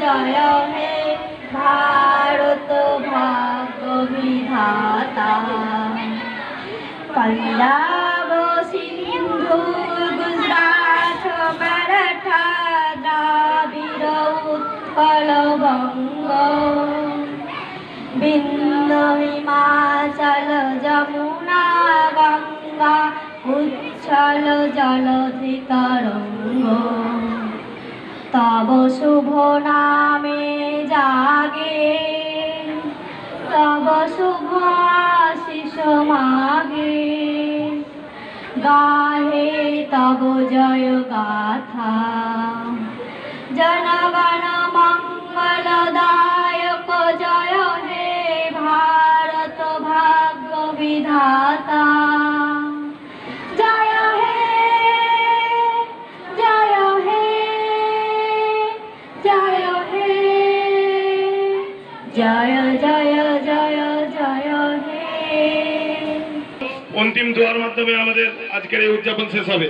জয় হে ভারত ভাগ্য বিধাতা। पंजाब सिंधु गुजरात मराठा द्राविड़ उत्कल बंग विंध्य हिमाचल जमुना गंगा उच्छल जलधि तरंग। तब शुभ नामे जागे तब शुभ आशीष मागे। गाहे तब जय गाथा जनगण मंगलदायक। जय हे भारत भाग्य विधाता। जय हे जय हे जय हे जय जय जय जय हे। अंतिम দোয়ার মাধ্যমে আমাদের আজকের এই উদযাপন শেষ হবে।